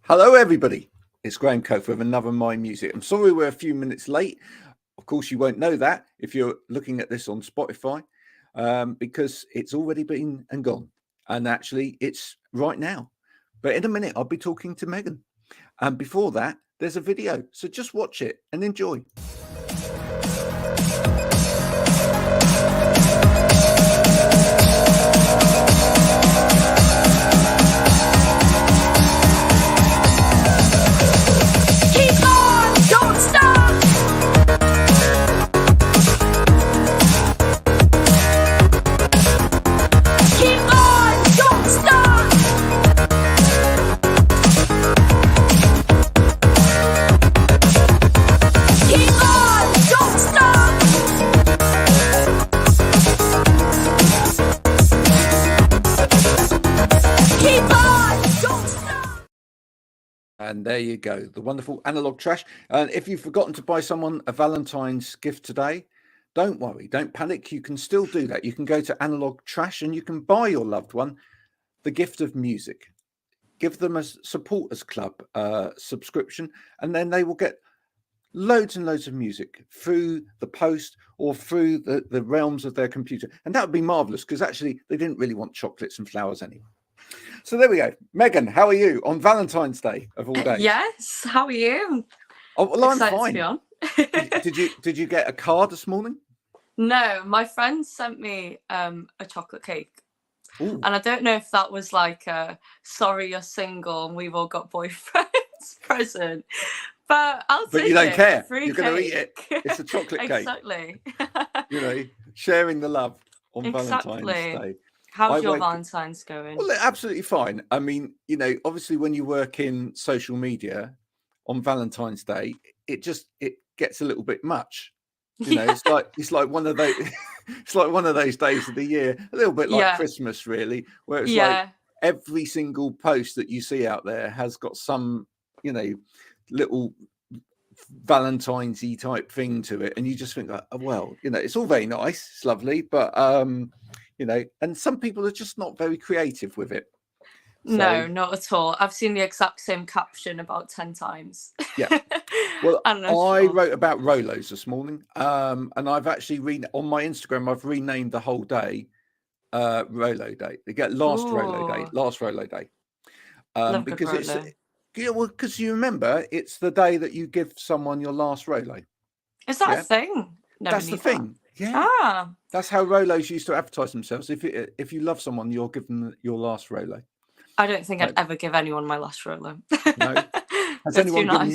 Hello, everybody. It's Graham Cofe with another My Music. I'm sorry we're a few minutes late. Of course, you won't know that if you're looking at this on Spotify, because it's already been and gone. And actually, it's right now. But in a minute, I'll be talking to Megan. And before that, there's a video. So just watch it and enjoy. And there you go, the wonderful Analog Trash. And if you've forgotten to buy someone a Valentine's gift today, don't worry, don't panic. You can still do that. You can go to Analog Trash and you can buy your loved one the gift of music. Give them a supporters club subscription, and then they will get loads and loads of music through the post or through the realms of their computer. And that would be marvelous, because actually they didn't really want chocolates and flowers anyway. So there we go. Megan, how are you on Valentine's Day of all days? Yes, how are you? Oh, well, I'm Excited fine. to be on. Did you get a card this morning? No, my friend sent me a chocolate cake. Ooh. And I don't know if that was like a sorry you're single and we've all got boyfriends present. But you don't care. Free You're going to eat cake. it. It's a chocolate cake. Exactly. Sharing the love on Exactly. Valentine's Day. How's your Valentine's going? Well, absolutely fine. I mean, obviously when you work in social media on Valentine's Day, it gets a little bit much. It's like one of those it's like one of those days of the year, a little bit like Christmas, really, where it's like every single post that you see out there has got some, little Valentine's-y type thing to it, and you just think, it's all very nice, it's lovely, but and some people are just not very creative with it. No, not at all. I've seen the exact same caption about 10 times. Yeah. Well, I wrote about Rolos this morning, and I've actually on my Instagram, I've renamed the whole day Rolo Day. They get last Rolo Day. Because because you remember, it's the day that you give someone your last Rolo. Is that a thing? That's the thing. Yeah. That's how Rolos used to advertise themselves. If you love someone, you'll give them your last Rolo. I don't think I'd ever give anyone my last Rolo. No. Has anyone given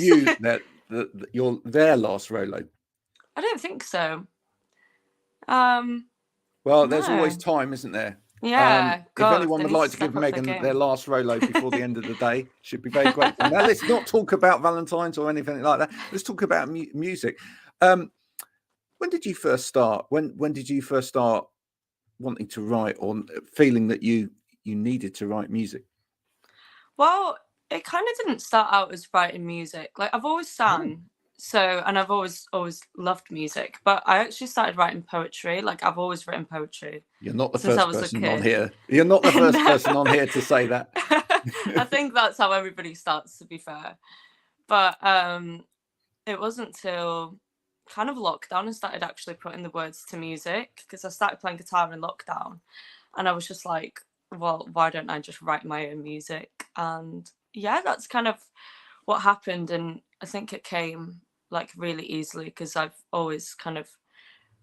you their last Rolo? I don't think so. Well, there's always time, isn't there? Yeah. If anyone would like to give Megan their last Rolo before the end of the day, she'd be very grateful. Now, let's not talk about Valentine's or anything like that. Let's talk about music. When did you first start? When did you first start wanting to write, or feeling that you needed to write music? Well, it kind of didn't start out as writing music. Like, I've always sang, and I've always loved music. But I actually started writing poetry. Like, I've always written poetry. You're not the first person on here. You're not the first person on here to say that. I think that's how everybody starts, to be fair. But it wasn't till kind of lockdown I started actually putting the words to music, because I started playing guitar in lockdown, and I was just like, well, why don't I just write my own music? And that's kind of what happened. And I think it came like really easily, because I've always kind of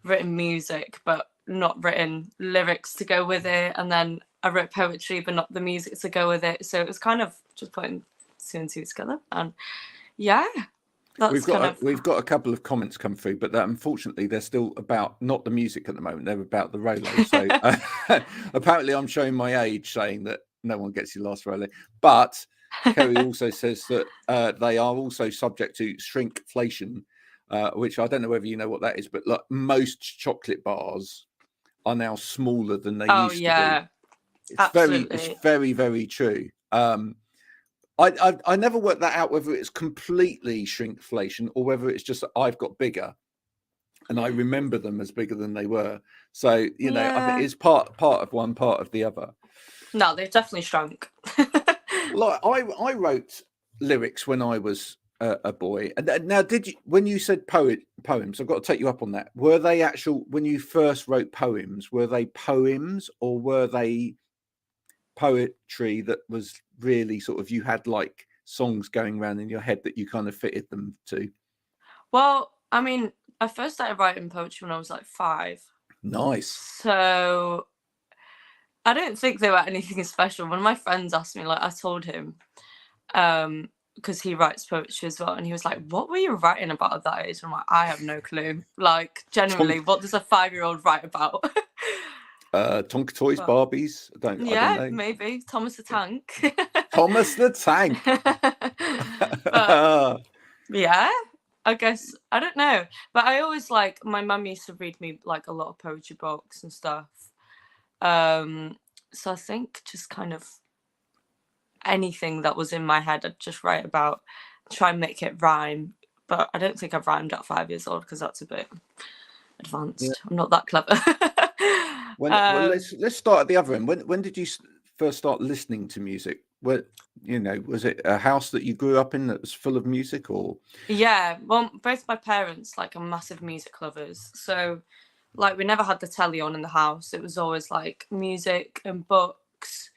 written music but not written lyrics to go with it, and then I wrote poetry but not the music to go with it. So it was kind of just putting two and two together. And we've got a couple of comments come through, but unfortunately they're still about not the music at the moment. They're about the Rolo. So apparently I'm showing my age saying that no one gets your last Rolo. But Kerry also says that they are also subject to shrinkflation, which I don't know whether you know what that is, but like most chocolate bars are now smaller than they used to be. It's very, very true. I never worked that out, whether it's completely shrinkflation or whether it's just that I've got bigger and I remember them as bigger than they were. So, I think it's part of one, part of the other. No, they've definitely shrunk. Like I wrote lyrics when I was a boy. And now, did you, when you said poems, I've got to take you up on that. Were they actual, when you first wrote poems, were they poems or were they poetry that was really sort of, you had like songs going around in your head that you kind of fitted them to? Well, I mean, I first started writing poetry when I was like 5. Nice. So I don't think they were anything special. One of my friends asked me, like, I told him, because he writes poetry as well, and he was like, "What were you writing about at that age?" I'm like, "I have no clue. Like, generally, what does a 5-year-old write about?" Tonka toys, But, Barbies. I don't know. Maybe Thomas the Tank. Thomas the Tank. But yeah, I guess I don't know. But I always like, my mum used to read me like a lot of poetry books and stuff. So I think just kind of anything that was in my head, I'd just write about, try and make it rhyme. But I don't think I've rhymed at 5 years old because that's a bit advanced. Yeah. I'm not that clever. Well, let's start at the other end. When did you first start listening to music? Well, was it a house that you grew up in that was full of music, or? Yeah, well, both my parents like are massive music lovers, so like we never had the telly on in the house. It was always like music and books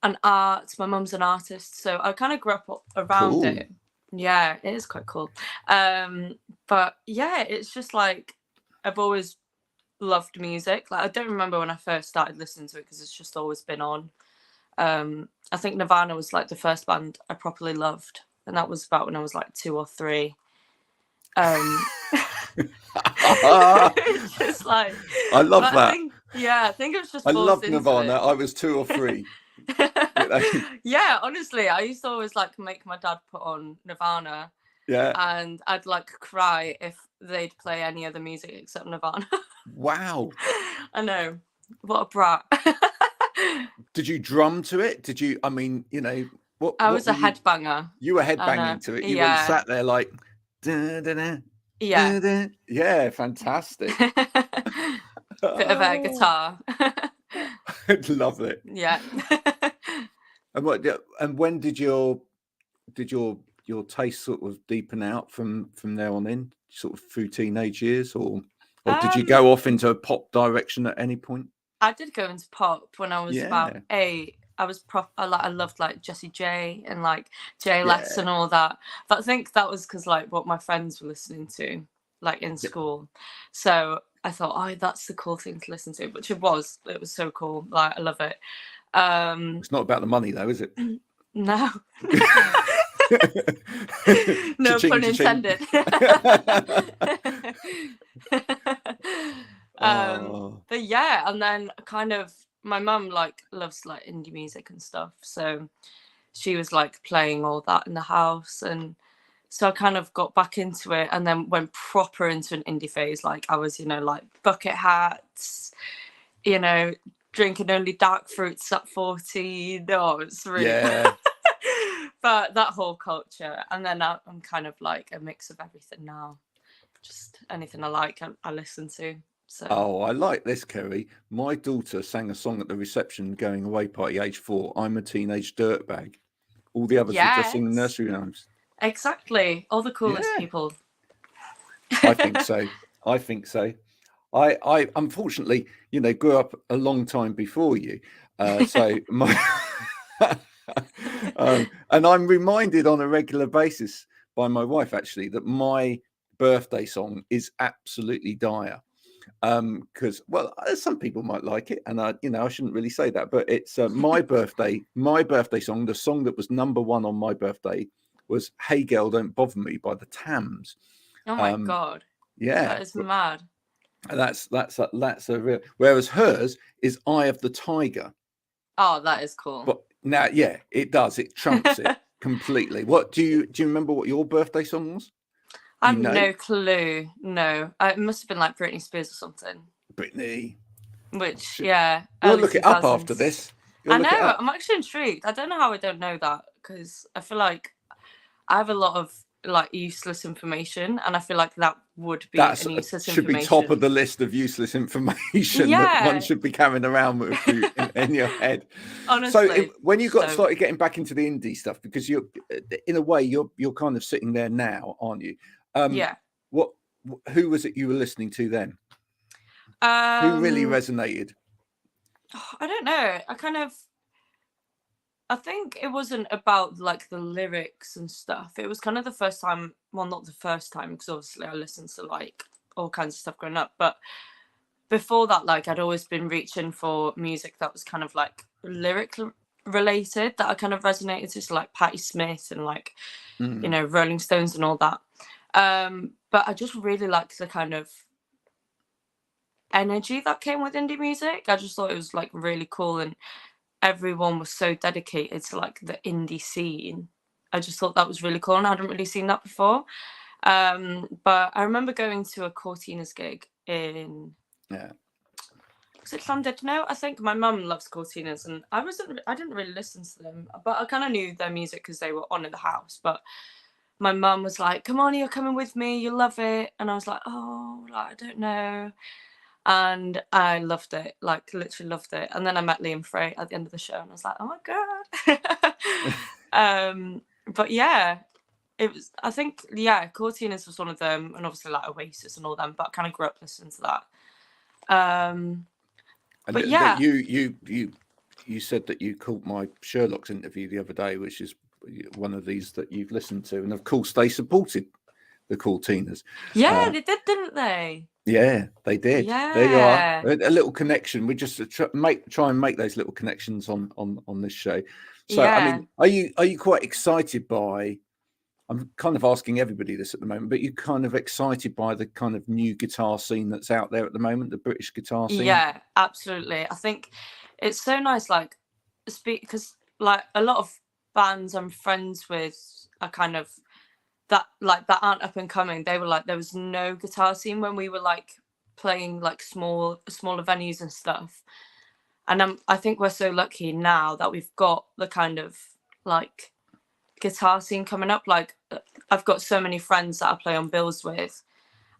and art. My mum's an artist, so I kind of grew up around Cool. it. Yeah, it is quite cool. But yeah, it's just like I've always loved music. Like I don't remember when I first started listening to it because it's just always been on. I think Nirvana was like the first band I properly loved, and that was about when I was like 2 or 3. Just like, I love that. I think it was just. I love Nirvana. I was 2 or 3. Yeah, honestly, I used to always like make my dad put on Nirvana. Yeah. And I'd like cry if they'd play any other music except Nirvana. Wow. I know. What a brat. Did you drum to it? Did you? I mean, what? I was a headbanger. You were headbanging to it. You weren't sat there like. Da, da, da, yeah. Da, da. Yeah, fantastic. Bit of air guitar. I love it. Yeah. And when did your taste sort of deepen out from there on in, sort of through teenage years, or did you go off into a pop direction at any point? I did go into pop when I was about 8. I was I loved like Jessie J and like JLS and all that. But I think that was because like what my friends were listening to, like in school. So I thought, oh, that's the cool thing to listen to, which it was. It was so cool. Like I love it. It's not about the money though, is it? No. No pun intended. But yeah, and then kind of my mum like loves like indie music and stuff, so she was like playing all that in the house, and so I kind of got back into it and then went proper into an indie phase. Like I was, like bucket hats, drinking only dark fruits at 14. No, it's really but that whole culture. And then I'm kind of like a mix of everything now. Just anything I like, I listen to. So. Oh, I like this, Kerry. My daughter sang a song at the reception going away party, age 4. I'm a teenage dirtbag. All the others were just singing nursery rhymes. Exactly. All the coolest people. I think so. I unfortunately, grew up a long time before you. So my and I'm reminded on a regular basis by my wife actually that my birthday song is absolutely dire. Because some people might like it, and I shouldn't really say that, but it's my birthday song. The song that was number 1 on my birthday was "Hey Girl, Don't Bother Me" by the Tams. Oh my god! Yeah, that is mad. That's a real. Whereas hers is "Eye of the Tiger." Oh, that is cool. But now, yeah, it does. It trumps it completely. What do you remember? What your birthday song was? I have no clue. No, it must have been like Britney Spears or something. Britney. Which, We'll look it up after this. I know. I'm actually intrigued. I don't know how I don't know that, because I feel like I have a lot of like useless information, and I feel like that would be That's an useless should be top information. of the list of useless information that one Yeah, should be carrying around with you in your head. So honestly. when you got So started getting back into the indie stuff, because you're in a way you're kind of sitting there now, aren't you? yeah. Who was it you were listening to then? Who really resonated? I don't know. I think it wasn't about like the lyrics and stuff. It was kind of the first time, well, not the first time, because obviously I listened to like all kinds of stuff growing up, but before that, like I'd always been reaching for music that was kind of like lyric related, that I kind of resonated to, so like Patti Smith and like, you know, Rolling Stones and all that. But I just really liked the kind of energy that came with indie music. I just thought it was like really cool, and everyone was so dedicated to like the indie scene. I just thought that was really cool, and I hadn't really seen that before. But I remember going to a Cortinas gig in was it Llandudno? I think my mum loves Cortinas, and I didn't really listen to them, but I kind of knew their music because they were on in the house. But my mum was like, "Come on, you're coming with me. You'll love it." And I was like, "Oh, like, I don't know." And I loved it, like literally loved it. And then I met Liam Frey at the end of the show, and I was like, "Oh my god!" But yeah, it was. I think Cortinas was one of them, and obviously like Oasis and all them. But I kind of grew up listening to that. But yeah, You said that you caught my Sherlock's interview the other day, which is one of these that you've listened to, and of course they supported the Cortinas. Yeah, they did, didn't they? Yeah, they did. Yeah. There you are. A little connection. We just try and make those little connections on this show. So, yeah. I mean, are you quite excited by? I'm kind of asking everybody this at the moment, but you're kind of excited by the kind of new guitar scene that's out there at the moment, the British guitar scene. Yeah, absolutely. I think it's so nice, like, because like a lot of bands I'm friends with are kind of that aren't up and coming. They were like, there was no guitar scene when we were like playing like smaller venues and stuff. And I think we're so lucky now that we've got the kind of like guitar scene coming up. Like I've got so many friends that I play on bills with,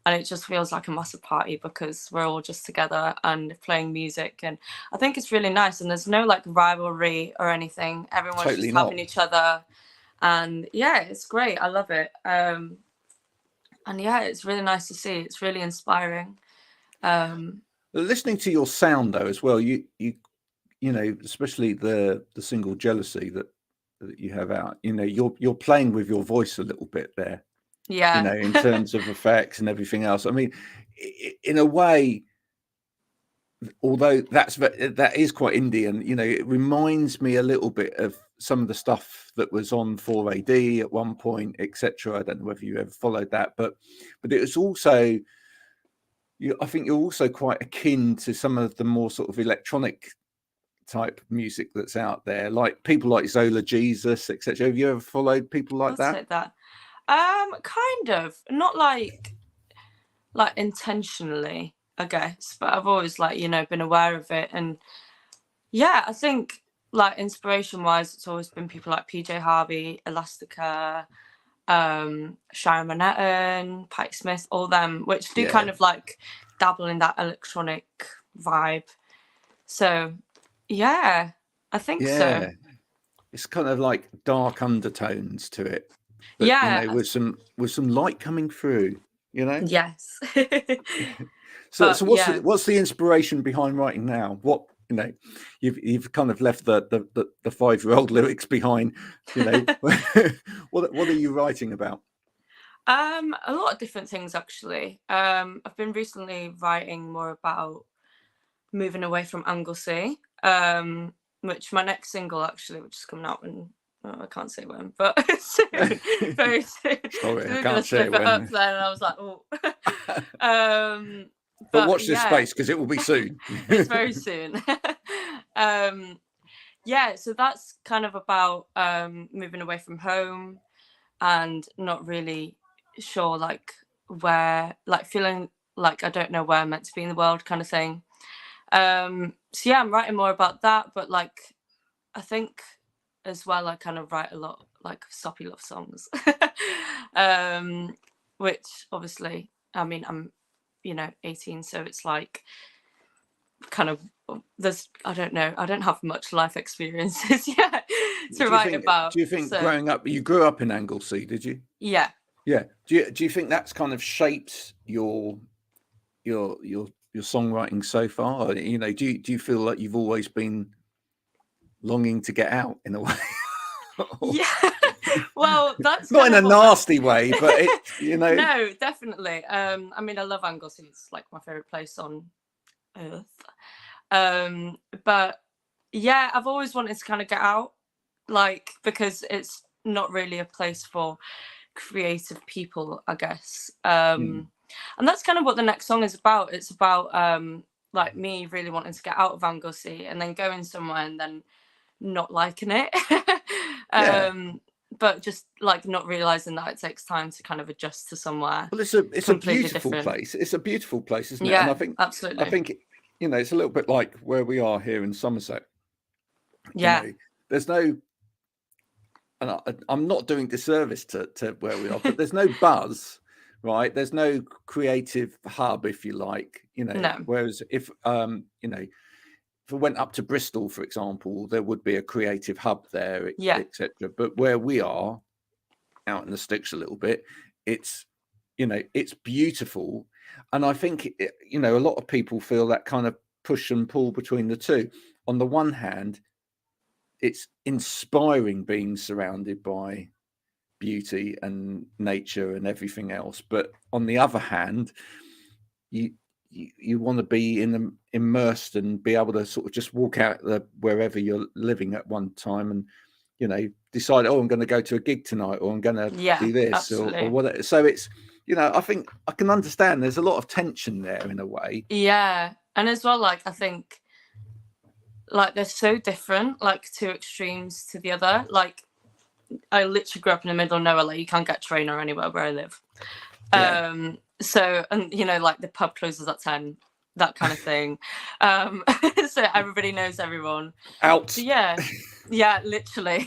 and it just feels like a massive party because we're all just together and playing music, and I think it's really nice, and there's no like rivalry or anything. Everyone's Totally just not. helping each other, and yeah, it's great. I love it. And yeah, it's really nice to see. It's really inspiring. Listening to your sound though as well, you know, especially the single Jealousy that you have out, you know, you're playing with your voice a little bit there. Yeah. You know, in terms of effects and everything else. I mean, in a way, although that is quite indie, you know, it reminds me a little bit of some of the stuff that was on 4AD at one point, etc. I don't know whether you ever followed that, but it was also, I think you're also quite akin to some of the more sort of electronic type music that's out there, like people like Zola Jesus, etc. Have you ever followed people like that? Like that? Kind of, not like intentionally, I guess, but I've always like, you know, been aware of it. And yeah, I think like inspiration wise, it's always been people like PJ Harvey, Elastica, Sharon Manhattan, Patti Smith, all them, which do kind of like dabble in that electronic vibe. So yeah, I think so. It's kind of like dark undertones to it. But, yeah, you know, with some light coming through, you know. Yes. So what's the inspiration behind writing now? What, you know, you've kind of left the 5-year-old lyrics behind, you know. what are you writing about? A lot of different things actually. I've been recently writing more about moving away from Anglesey, which my next single actually, which is coming out in I can't say when, but soon, very soon. Sorry, I We're can't gonna say slip when. it up there, and I was like, oh. But watch this space because it will be soon. It's very soon. Yeah, so that's kind of about moving away from home and not really sure like where, like feeling like I don't know where I'm meant to be in the world kind of thing. So yeah, I'm writing more about that, but like I think as well I kind of write a lot like soppy love songs. Which obviously, I mean, I'm 18, so it's like kind of I don't know, I don't have much life experiences yet to write about. Do you think So growing up, you grew up in Anglesey, did you? yeah. Yeah. Do you think that's kind of shaped your songwriting so far? Do you feel like you've always been longing to get out in a way? Yeah. Well, that's Not kind in of a what nasty way, but it's No, definitely. I mean, I love Anglesey. It's like my favorite place on earth. But yeah, I've always wanted to kind of get out, like, because it's not really a place for creative people, I guess. And that's kind of what the next song is about. It's about like me really wanting to get out of Anglesey and then going somewhere and then not liking it. Yeah. But just like not realizing that it takes time to kind of adjust to somewhere. Well, it's a beautiful different place. It's a beautiful place, isn't it? Yeah, And I absolutely. think it's a little bit like where we are here in Somerset. Yeah. There's no, and I'm not doing disservice to where we are, but there's no buzz, right? There's no creative hub, if you like, No. Whereas if if I went up to Bristol, for example, there would be a creative hub there, Yeah. etc. But where we are, out in the sticks a little bit, it's it's beautiful, and I think a lot of people feel that kind of push and pull between the two. On the one hand, it's inspiring being surrounded by beauty and nature and everything else, but on the other hand, you want to be immersed and be able to sort of just walk out wherever you're living at one time and decide, oh, I'm going to go to a gig tonight, or I'm going to do this, or whatever. So it's I think I can understand there's a lot of tension there in a way. Yeah, and as well, like I think like they're so different, like two extremes to the other. Like I literally grew up in the middle of nowhere. Like you can't get a train or anywhere where I live. Yeah. So, and like the pub closes at 10, that kind of thing. So everybody knows everyone. Out. So yeah, literally.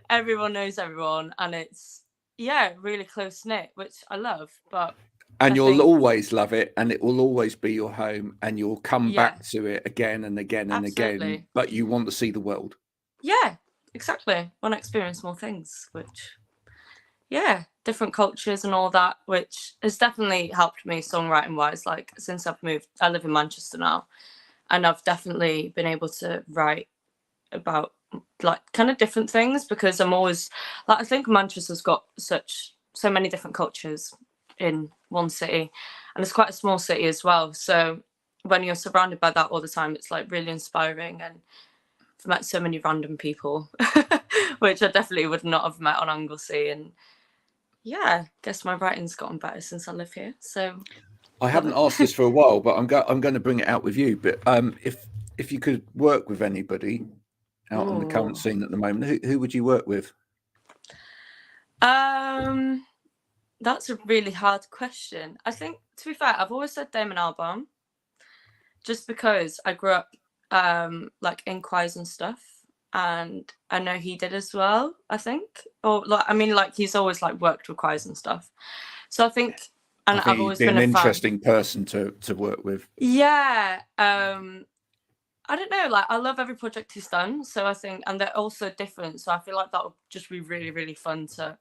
Everyone knows everyone, and it's really close knit, which I love. And you'll always love it, and it will always be your home, and you'll come back to it again and again and again. But you want to see the world. Yeah, exactly. Want to experience more things, which different cultures and all that, which has definitely helped me songwriting wise. Like since I've moved, I live in Manchester now, and I've definitely been able to write about like kind of different things, because I'm always like, I think Manchester's got so many different cultures in one city, and it's quite a small city as well. So when you're surrounded by that all the time, it's like really inspiring, and I've met so many random people which I definitely would not have met on Anglesey. And I guess my writing's gotten better since I live here. So I haven't asked this for a while, but I'm going to bring it out with you. But if you could work with anybody out on the current scene at the moment, who would you work with? That's a really hard question. I think, to be fair, I've always said Damon Albarn, just because I grew up like in choirs and stuff, and I know he did as well, I think. Or like, I mean, like he's always like worked with choirs and stuff. So I think, and I've always been an interesting person to work with. Yeah. I don't know, like I love every project he's done. So I think, and they're also different. So I feel like that would just be really, really fun to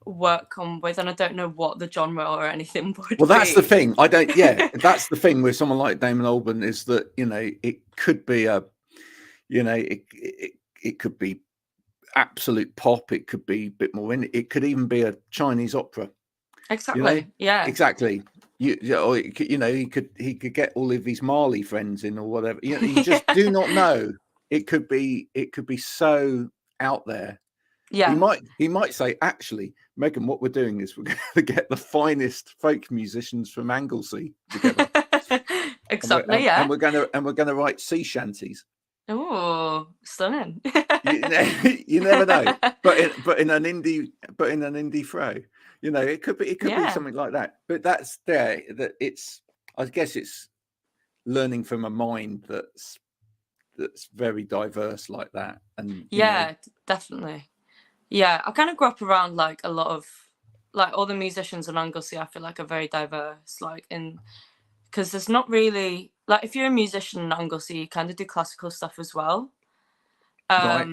work on with, and I don't know what the genre or anything would well that's be. The thing I don't that's the thing with someone like Damon Albarn, is that it could be a it could be absolute pop, it could be a bit more in it could even be a Chinese opera. Exactly. Exactly. He could get all of his Marley friends in or whatever. You just do not know. It could be so out there. Yeah. He might say, actually, Megan, what we're doing is we're going to get the finest folk musicians from Anglesey together. Exactly. And we're going to write sea shanties. Oh, stunning. You never know. But in an indie throw. It could be something like that. But that's there. That I guess it's learning from a mind that's very diverse like that. And definitely. Yeah, I kind of grew up around like a lot of like all the musicians in Anglesey. I feel like are very diverse, like in because there's not really like if you're a musician in Anglesey, you kind of do classical stuff as well. Right.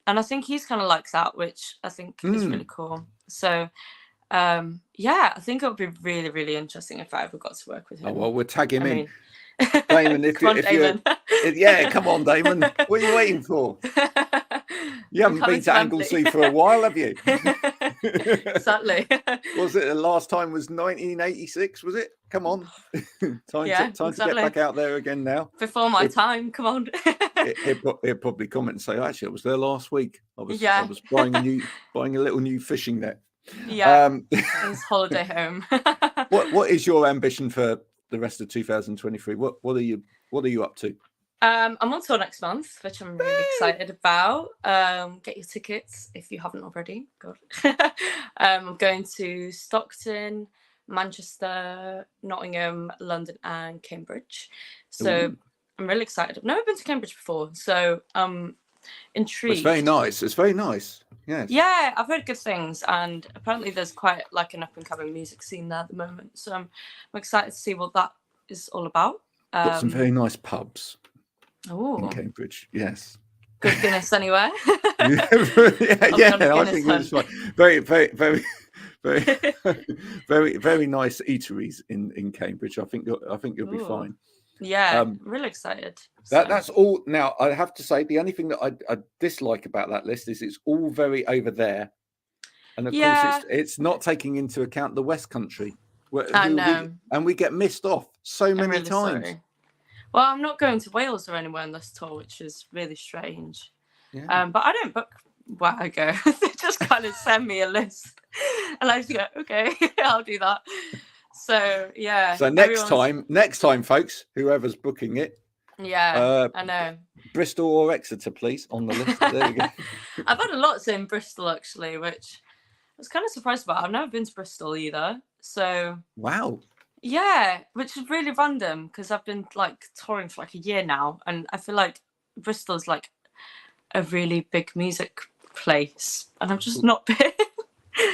And I think he's kind of like that, which I think is really cool. So yeah, I think it would be really, really interesting if I ever got to work with him. Oh well, we'll tag him I in. mean, Damon, if come on, you're, Damon. yeah, come on, Damon. What are you waiting for? You haven't been to Anglesey for a while, have you? Sadly. Was it the last time was 1986? Was it? Come on, time to get back out there again now. Before my time, come on. He'll probably comment and say, actually, I was there last week. I was buying a little new fishing net. Yeah, his holiday home. What is your ambition for the rest of 2023? What are you up to? I'm on tour next month, which I'm really excited about. Get your tickets if you haven't already. God. I'm going to Stockton, Manchester, Nottingham, London, and Cambridge. So I'm really excited. I've never been to Cambridge before, so I'm intrigued. It's very nice. It's very nice. Yes. Yeah, I've heard good things, and apparently there's quite like an up and coming music scene there at the moment. So I'm excited to see what that is all about. Got some very nice pubs. In Cambridge, yes. Good Guinness anywhere. yeah, I think it's fine. Very, very nice eateries in Cambridge. I think you'll be fine. Yeah, I'm really excited. That's all. Now, I have to say, the only thing that I dislike about that list is it's all very over there, and of course, it's not taking into account the West Country. I know, and we get missed off so many times. Sorry. Well, I'm not going to Wales or anywhere on this tour, which is really strange. Yeah. But I don't book where I go. They just kind of send me a list, and I just go, okay, I'll do that. So yeah. So next time, folks, whoever's booking it, I know. Bristol or Exeter, please, on the list. There you go. I've had a lot in Bristol actually, which I was kind of surprised about. I've never been to Bristol either. So wow. Yeah, which is really random because I've been like touring for like a year now, and I feel like Bristol's like a really big music place, and I've just not been.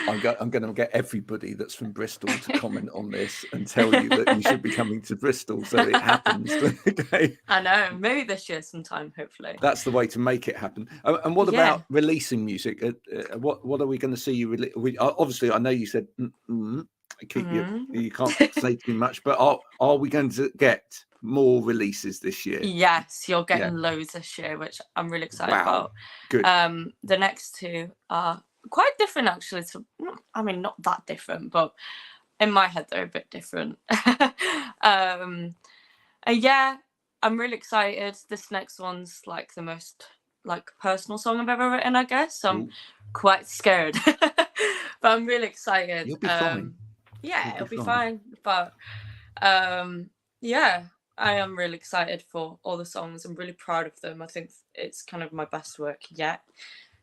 I'm going to get everybody that's from Bristol to comment on this and tell you that you should be coming to Bristol so it happens. Okay. I know, maybe this year sometime, hopefully. That's the way to make it happen. And what about releasing music? What are we going to see you release? Obviously, I know you said you can't say too much, but are we going to get more releases this year? Yes, you're getting loads this year, which I'm really excited about. Good. The next two are quite different actually. I mean, not that different, but in my head they're a bit different. And yeah, I'm really excited. This next one's like the most like personal song I've ever written, I guess. So I'm quite scared, but I'm really excited. You'll be fine. Yeah, it'll be fine. But yeah, I am really excited for all the songs. I'm really proud of them. I think it's kind of my best work yet.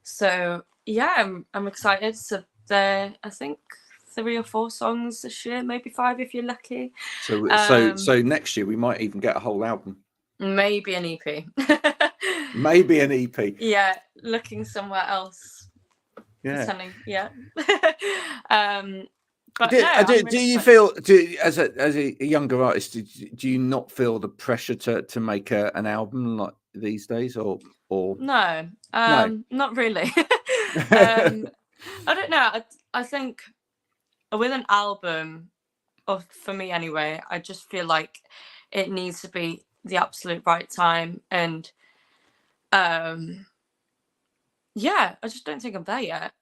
So yeah, I'm excited. So there, I think 3 or 4 songs this year, maybe 5 if you're lucky. So next year we might even get a whole album. Maybe an EP. Maybe an EP. Yeah, looking somewhere else. Yeah. But do you feel, as a younger artist, do you not feel the pressure to make an album like these days, or no, not really. I don't know. I think with an album, or for me anyway, I just feel like it needs to be the absolute right time, and yeah, I just don't think I'm there yet.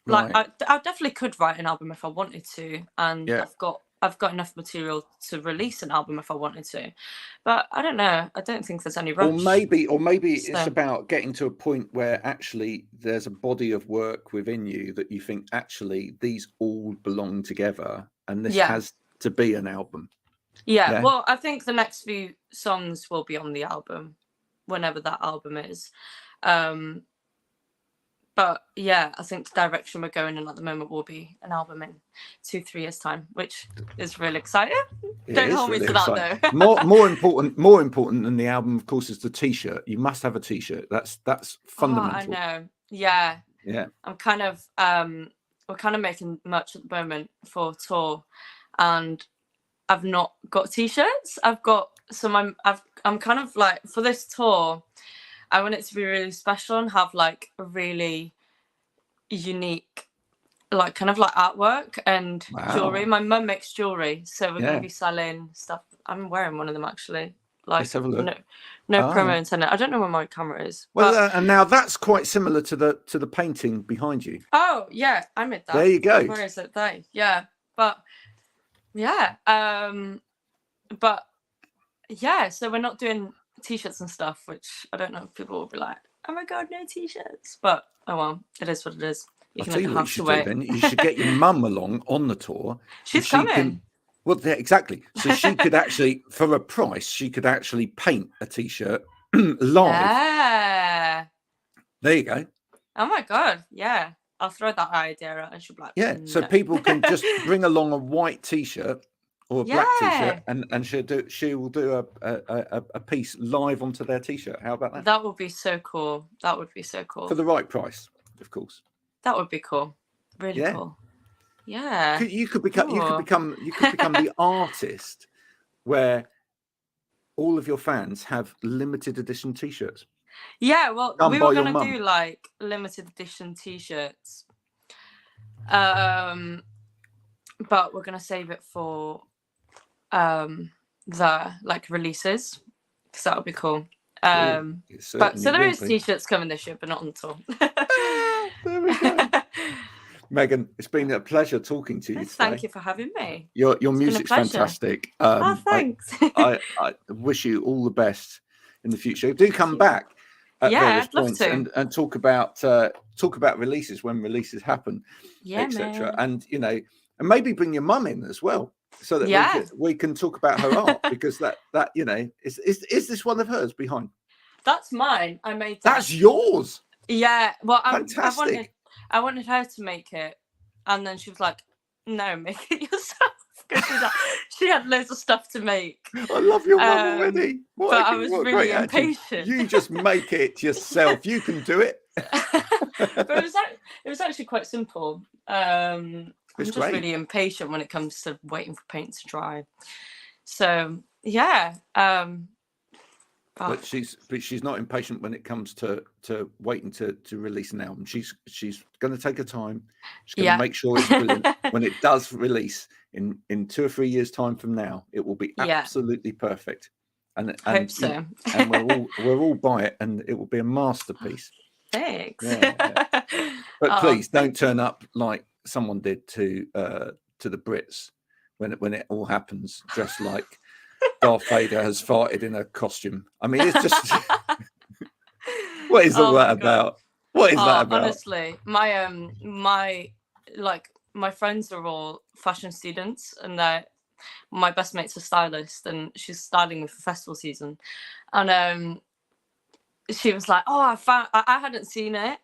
Like I definitely could write an album if I wanted to, and I've got enough material to release an album if I wanted to, but I don't know. I don't think there's any rush. Or maybe it's about getting to a point where actually there's a body of work within you that you think actually these all belong together, and this has to be an album. Yeah. Well, I think the next few songs will be on the album, whenever that album is. But yeah, I think the direction we're going in at the moment will be an album in 2-3 years' time, which is really exciting. Don't hold me to that though. more important than the album, of course, is the T-shirt. You must have a T-shirt. That's fundamental. I know. Yeah. Yeah. I'm kind of we're kind of making merch at the moment for tour, and I've not got t-shirts. I'm kind of like, for this tour, I want it to be really special and have like a really unique, like kind of like artwork and jewelry. Wow. My mum makes jewelry, so we're going Yeah. to be selling stuff. I'm wearing one of them actually. Like, Let's have a look. no Oh, promo yeah. intended. I don't know where my camera is. Well, But and now that's quite similar to the painting behind you. oh yeah, I made that. There you go. Where is it? There. Yeah, but yeah, but yeah. So we're not doing t-shirts and stuff, which I don't know if people will be like, "Oh my god, no t-shirts!" But oh well, it is what it is. I'll tell you what you should do then. You should get your mum along on the tour. She's coming. Well, yeah, exactly. So she could actually, for a price, she could actually paint a t-shirt live. Yeah. There you go. Oh my god, yeah. I'll throw that idea out and she'll be like, Yeah. So no. people can just bring along a white t-shirt or a black t-shirt, and she will do a piece live onto their t-shirt. How about that? That would be so cool. That would be so cool. For the right price, of course. That would be cool. Really cool. Yeah. You could become the artist where all of your fans have limited edition t-shirts. Yeah, well, we were gonna do like limited edition t-shirts. But we're gonna save it for the like releases, because that would be cool. But so there is t-shirts coming this year, but not on the tour. There we go. Megan, it's been a pleasure talking to you today. Thank you for having me. Your music's fantastic. Thanks. I wish you all the best in the future. Do come back at various points and talk about releases when releases happen, etc. And and maybe bring your mum in as well, so that we can talk about her art, because that is this one of hers behind? That's mine. I made that. That's yours. Yeah. Well, fantastic. I wanted her to make it, and then she was like, "No, make it yourself," because she had loads of stuff to make. I love your mum already. But I was really impatient. You just make it yourself. You can do it. But it was actually quite simple. I'm just really impatient when it comes to waiting for paint to dry. So yeah. But she's not impatient when it comes to waiting to release an album. She's going to take her time. She's going to make sure it's brilliant. When it does release in 2 or 3 years' time from now, it will be absolutely perfect. And hope so. And we'll all buy it, and it will be a masterpiece. Thanks. Yeah. But please don't turn up like someone did to the Brits when it all happens, dressed like Darth Vader has farted in a costume. I mean, it's just what is all that about? What is that about? Honestly, my friends are all fashion students, and my best mate's a stylist, and she's styling me for festival season. And she was like, "Oh, I hadn't seen it,"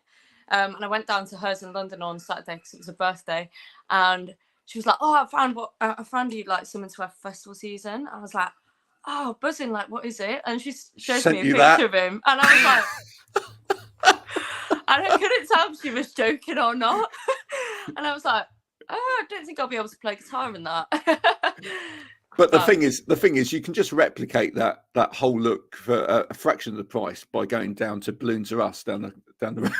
and I went down to hers in London on Saturday because it was her birthday, and she was like, "Oh, I found you like something to wear for festival season." I was like, "Oh, buzzing! Like, what is it?" And she showed me a picture of him, and I was like, and I couldn't tell if she was joking or not. And I was like, "Oh, I don't think I'll be able to play guitar in that." But the thing is, you can just replicate that whole look for a fraction of the price by going down to Balloons R Us down the road.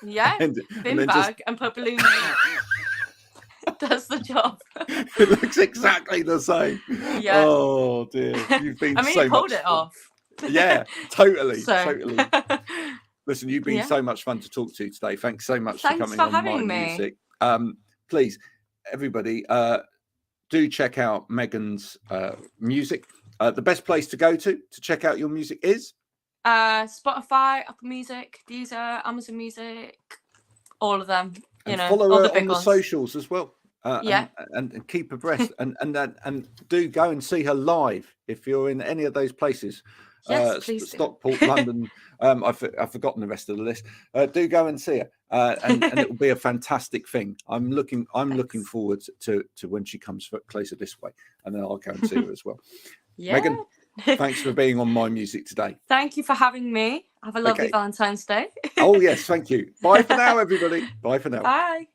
Yeah, bin bag and put balloons in it. Does the job. It looks exactly the same. Yeah. Oh dear, you've been. He pulled it off. Yeah, totally. Totally. Listen, you've been so much fun to talk to today. Thanks so much for coming for on having My me. Music. Please, everybody, do check out Megan's music. The best place to go to check out your music is Spotify, Apple Music, Deezer, Amazon Music, all of them. And follow all her the big on the ones. socials as well. And keep abreast and do go and see her live if you're in any of those places. Yes, please. Stockport, London. I've forgotten the rest of the list. Do go and see her, and it will be a fantastic thing. I'm looking forward to when she comes closer this way, and then I'll go and see her as well. Yeah. Megan, Thanks for being on My Music today. Thank you for having me. Have a lovely Valentine's Day. Oh, yes, thank you. Bye for now, everybody. Bye for now. Bye.